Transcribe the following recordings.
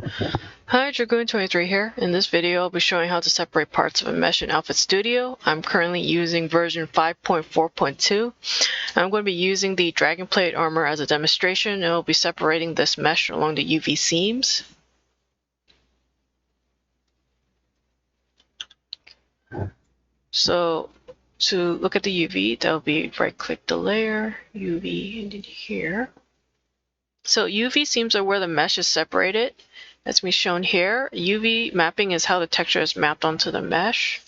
Hi, Dragoon23 here. In this video, I'll be showing how to separate parts of a mesh in Outfit Studio. I'm currently using version 5.4.2. I'm going to be using the Dragon Plate armor as a demonstration, and I'll be separating this mesh along the UV seams. So, to look at the UV, that'll be right-click the layer, UV, and in here. So UV seams are where the mesh is separated. As we shown here, UV mapping is how the texture is mapped onto the mesh.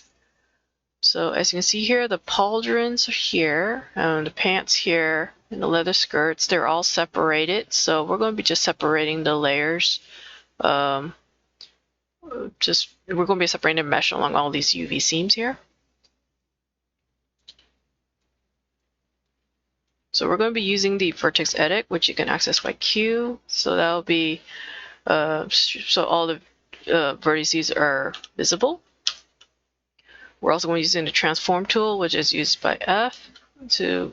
So as you can see here, the pauldrons are here, the pants here, and the leather skirts, they're all separated. So we're going to be just separating the layers. We're going to be separating the mesh along all these UV seams here. So we're going to be using the vertex edit, which you can access by Q. So that'll be so all the vertices are visible. We're also going to be using the transform tool, which is used by F.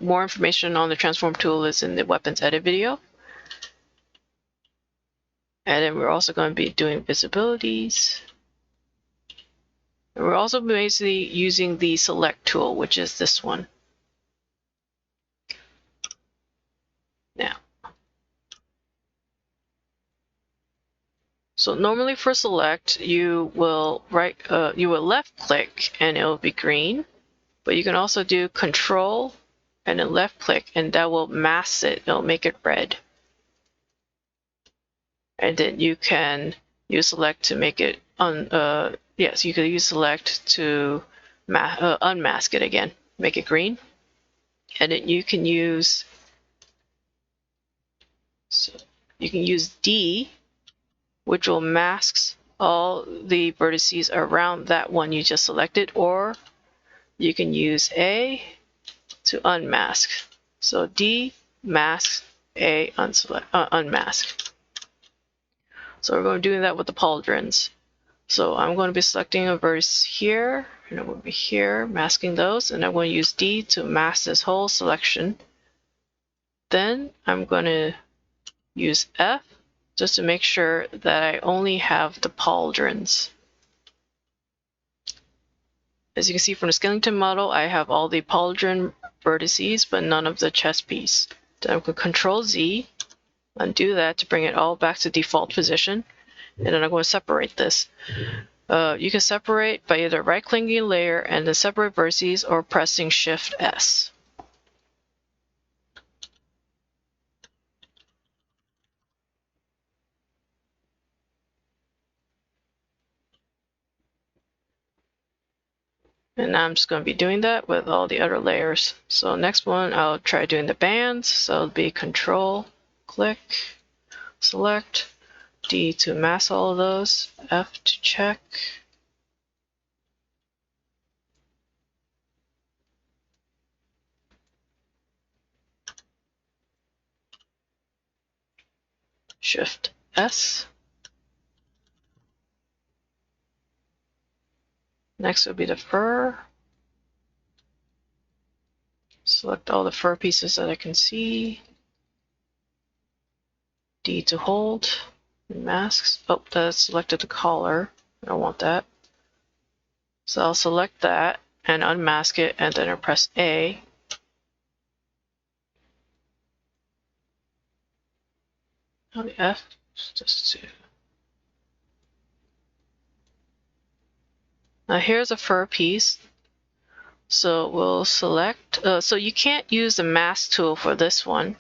More information on the transform tool is in the weapons edit video. And then we're also going to be doing visibilities. And we're also basically using the select tool, which is this one. Now, so normally for select, you will left click and it will be green, but you can also do Control and then left click, and that will mask it. It'll make it red. And then you can use select to make it yes, you could use select to unmask it again, make it green. And then you can use D, which will mask all the vertices around that one you just selected, or you can use A to unmask. So D masks, A unmask. So we're going to do that with the pauldrons. So I'm going to be selecting a vertex here, and it will be here, masking those, and I'm going to use D to mask this whole selection. Then I'm going to use F just to make sure that I only have the pauldrons. As you can see from the skeleton model, I have all the pauldron vertices, but none of the chest piece. Then I'm going to Control Z, undo that to bring it all back to default position, and then I'm going to separate this. You can separate by either right-clicking a layer and then separate vertices, or pressing Shift S. And I'm just going to be doing that with all the other layers. So next one, I'll try doing the bands. So it'll be Control, click, select, D to mask all of those, F to check. Shift S. Next will be the fur. Select all the fur pieces that I can see. D to hold. Masks. Oh, that selected the collar. I don't want that. So I'll select that and unmask it, and then I'll press A. Oh, the F, just to. Now here's a fur piece. So we'll select, so you can't use the mask tool for this one.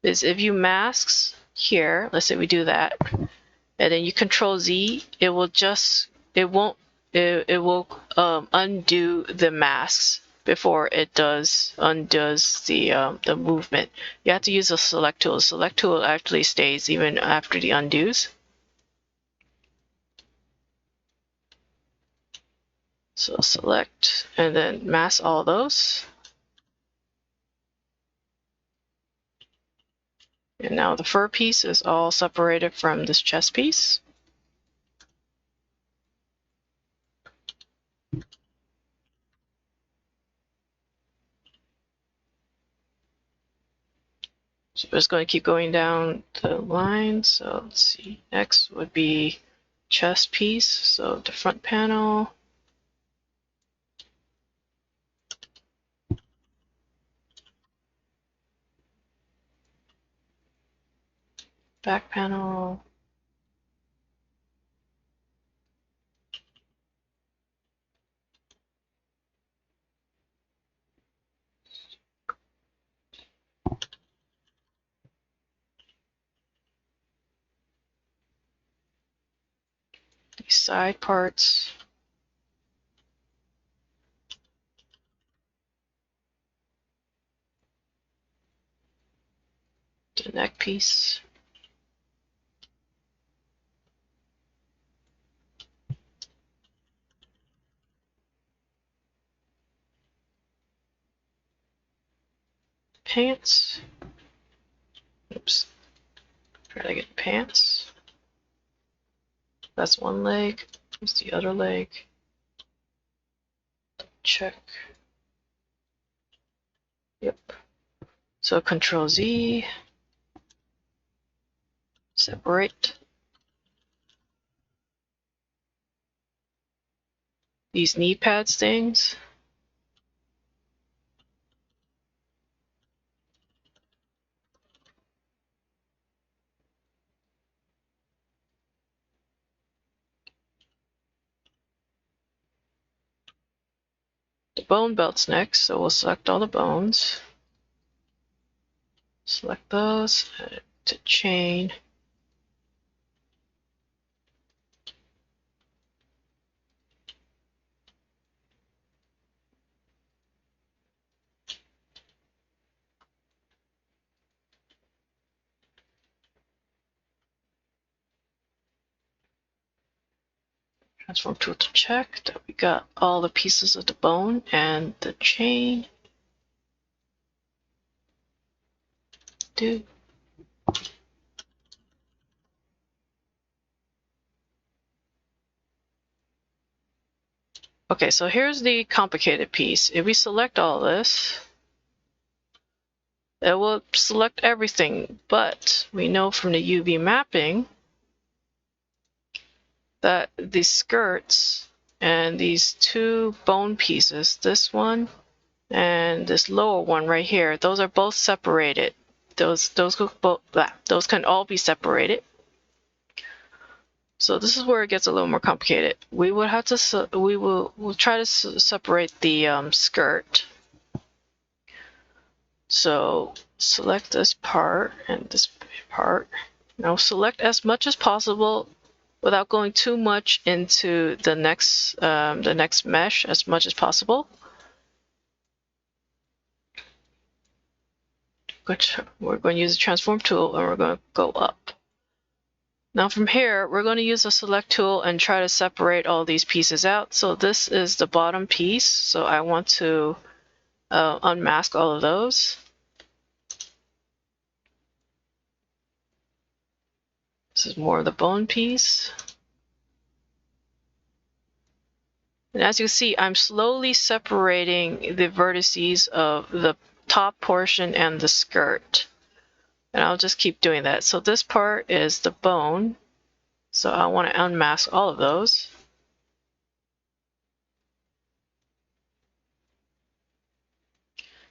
Is if you masks here, let's say we do that, and then you Control Z, it will undo the masks before it undoes the movement. You have to use the select tool. The select tool actually stays even after the undos. So select and then mask all those. And now the fur piece is all separated from this chest piece. So we're just going to keep going down the line. So let's see, next would be chest piece. So the front panel. Back panel. These side parts. The neck piece. Pants. Oops. Try to get pants. That's one leg. Here's the other leg. Check. Yep. So Control Z. Separate. These knee pads things. The bone belts next, so we'll select all the bones. Select those to chain. Transform tool to check that we got all the pieces of the bone and the chain. Do. Okay, so here's the complicated piece. If we select all this, it will select everything, but we know from the UV mapping that the skirts and these two bone pieces, this one and this lower one right here, those are both separated. Those can all be separated. So this is where it gets a little more complicated. We would have to we'll try to separate the skirt. So select this part and this part. Now select as much as possible without going too much into the next mesh, as much as possible. We're going to use the transform tool and we're going to go up. Now from here, we're going to use the select tool and try to separate all these pieces out. So this is the bottom piece. So I want to unmask all of those. This is more of the bone piece. And as you see, I'm slowly separating the vertices of the top portion and the skirt. And I'll just keep doing that. So this part is the bone. So I want to unmask all of those.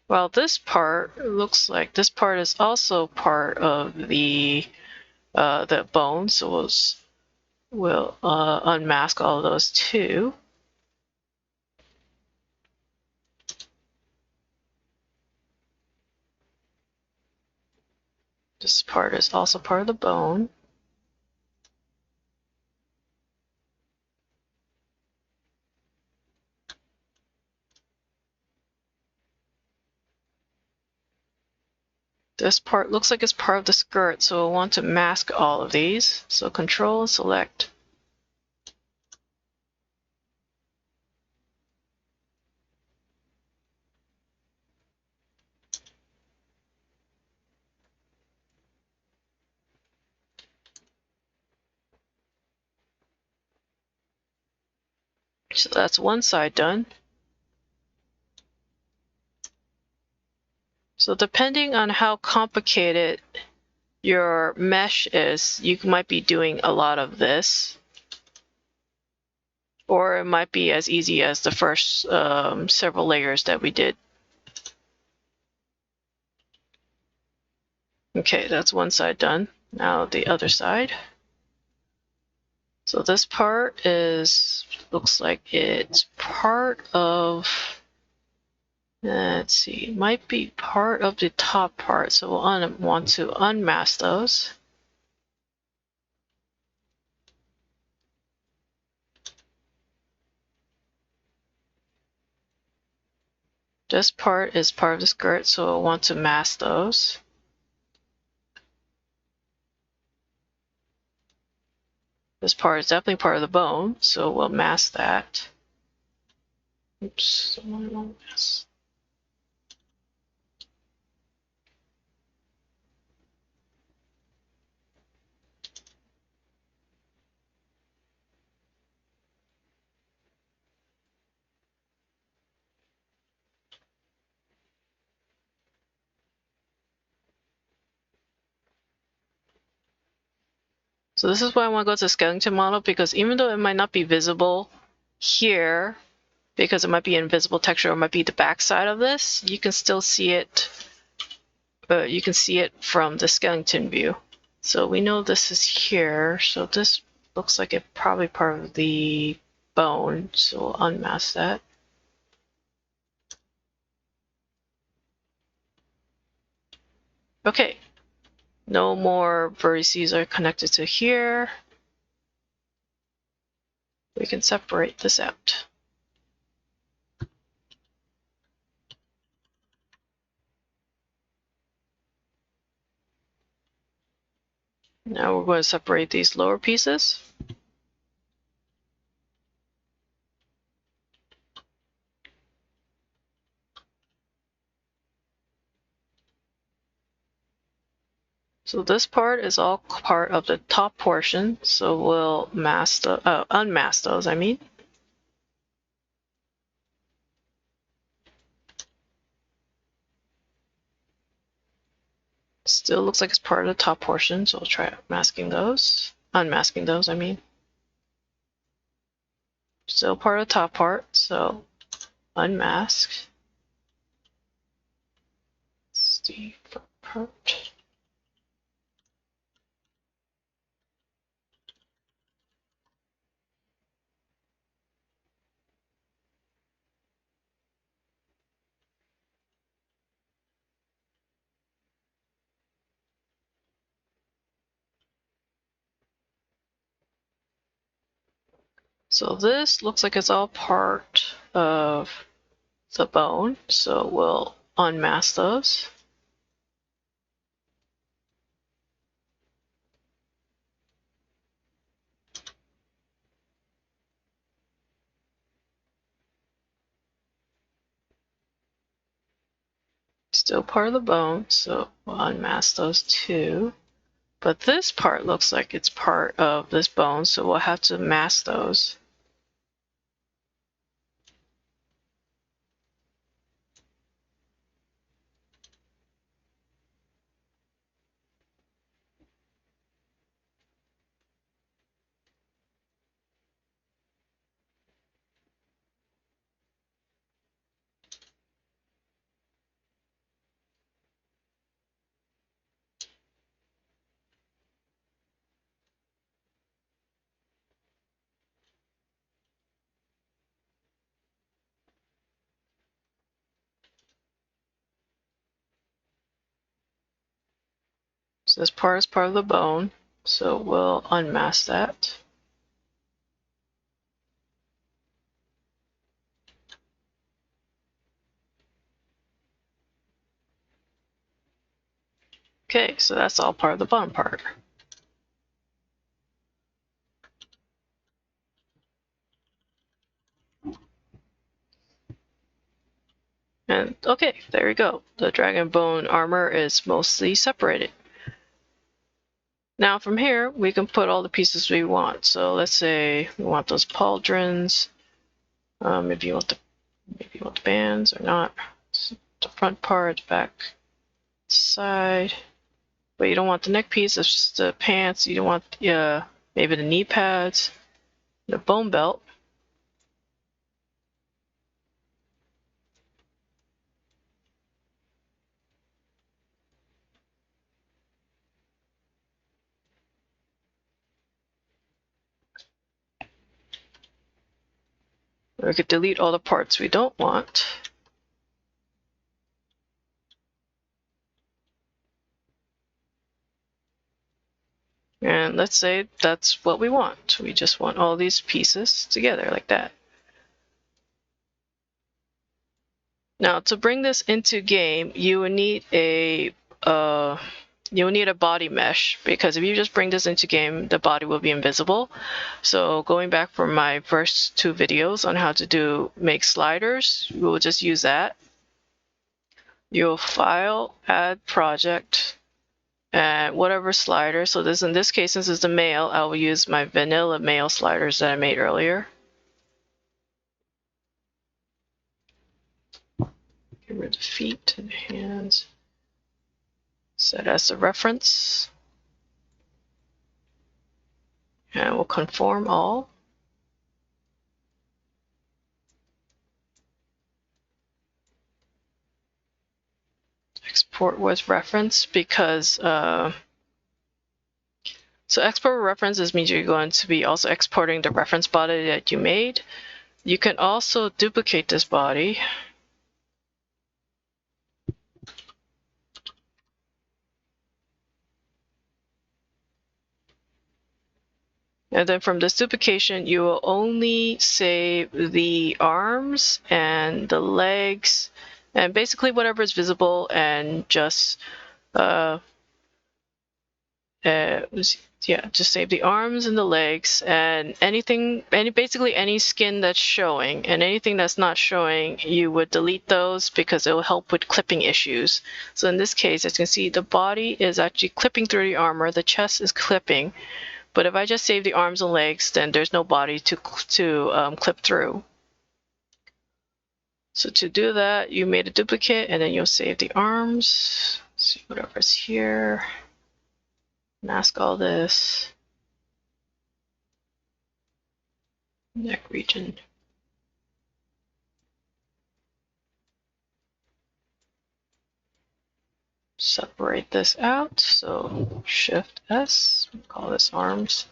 Well, this part looks like this part is also part of the bone. So we'll unmask all of those too. This part is also part of the bone. This part looks like it's part of the skirt, so we'll want to mask all of these. So Control and select. So that's one side done. So depending on how complicated your mesh is, you might be doing a lot of this, or it might be as easy as the first several layers that we did. Okay, that's one side done. Now the other side. So this part looks like it's part of, let's see, it might be part of the top part. So we'll want to unmask those. This part is part of the skirt, so we'll want to mask those. This part is definitely part of the bone, so we'll mask that. Oops, wrong mask. So this is why I want to go to skeleton model, because even though it might not be visible here, because it might be invisible texture or it might be the back side of this, you can still see it. You can see it from the skeleton view. So we know this is here. So this looks like it's probably part of the bone. So we'll unmask that. Okay. No more vertices are connected to here. We can separate this out. Now we're going to separate these lower pieces. So this part is all part of the top portion. So we'll unmask those, I mean. Still looks like it's part of the top portion, so we'll try unmasking those, I mean. Still part of the top part, so unmask. It's the front part. So this looks like it's all part of the bone, so we'll unmask those. Still part of the bone, so we'll unmask those too. But this part looks like it's part of this bone, so we'll have to mask those. So this part is part of the bone, so we'll unmask that. Okay, so that's all part of the bottom part. And okay, there we go. The dragon bone armor is mostly separated. Now from here, we can put all the pieces we want. So let's say we want those pauldrons. Maybe you want the bands or not. The front part, the back. side. But you don't want the neck piece, it's just the pants. You don't want maybe the knee pads, the bone belt. We could delete all the parts we don't want. And let's say that's what we want. We just want all these pieces together like that. Now, to bring this into game, you will need a body mesh, because if you just bring this into game, the body will be invisible. So going back from my first 2 videos on how to make sliders, we will just use that. You'll file, add project, and whatever slider. So this, in this case, since it's the male, I will use my vanilla male sliders that I made earlier. Get rid of feet and hands. Set as a reference. And we'll conform all. Export with reference, because so export with references means you're going to be also exporting the reference body that you made. You can also duplicate this body. And then from this duplication, you will only save the arms and the legs and basically whatever is visible, and just just save the arms and the legs and basically any skin that's showing, and anything that's not showing, you would delete those because it will help with clipping issues. So in this case, as you can see, the body is actually clipping through the armor, the chest is clipping. But if I just save the arms and legs, then there's no body to clip through. So to do that, you made a duplicate, and then you'll save the arms. See whatever's here. Mask all this. Neck region. Separate this out. So Shift S. Call this arms.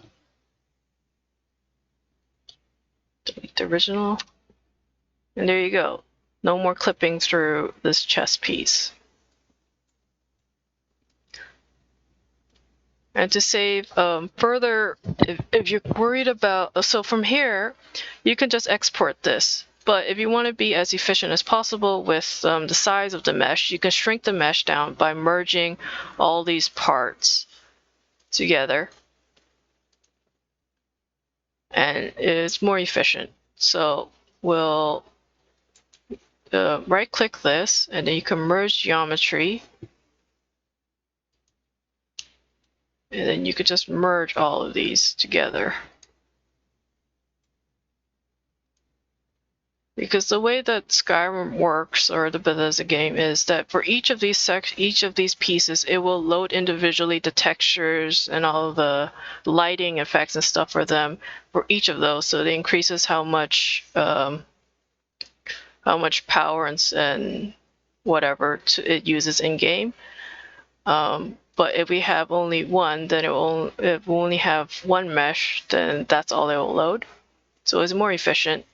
Delete the original. And there you go. No more clipping through this chest piece. And to save further, if you're worried about, so from here, you can just export this. But if you want to be as efficient as possible with the size of the mesh, you can shrink the mesh down by merging all these parts together. And it's more efficient. So we'll right-click this, and then you can merge geometry. And then you could just merge all of these together. Because the way that Skyrim works, or the Bethesda game, is that for each of these pieces, it will load individually the textures and all of the lighting effects and stuff for them for each of those. So it increases how much power and whatever it uses in game. But if we have only one, then if we only have one mesh, then that's all it will load. So it's more efficient.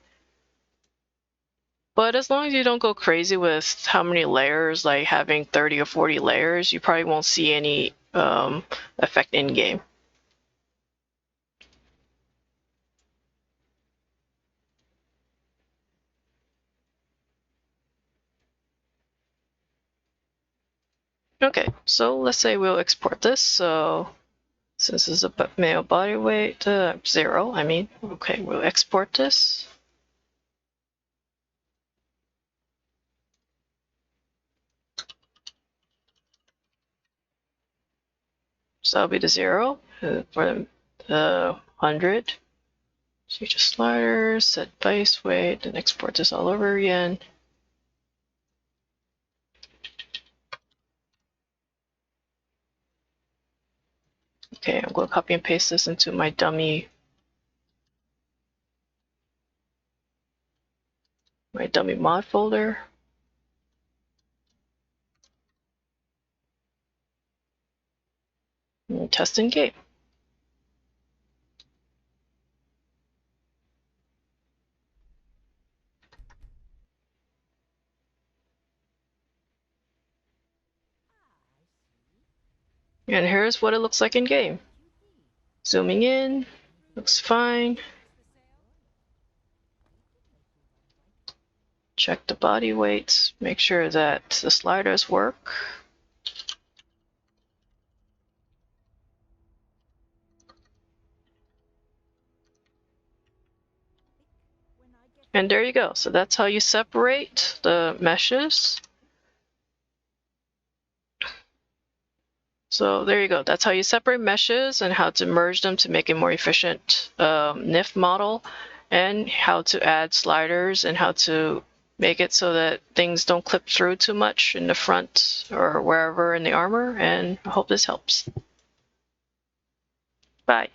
But as long as you don't go crazy with how many layers, like having 30 or 40 layers, you probably won't see any effect in game. Okay, so let's say we'll export this. So since it's a male body weight, 0, I mean, okay, we'll export this. So that'll be the 0 for the 100. So you just sliders, set base weight, and export this all over again. Okay, I'm going to copy and paste this into my dummy mod folder. And test in game. And here's what it looks like in game. Zooming in, looks fine. Check the body weights, make sure that the sliders work. And there you go. So that's how you separate the meshes. So there you go. That's how you separate meshes and how to merge them to make a more efficient NIF model, and how to add sliders and how to make it so that things don't clip through too much in the front or wherever in the armor. And I hope this helps. Bye.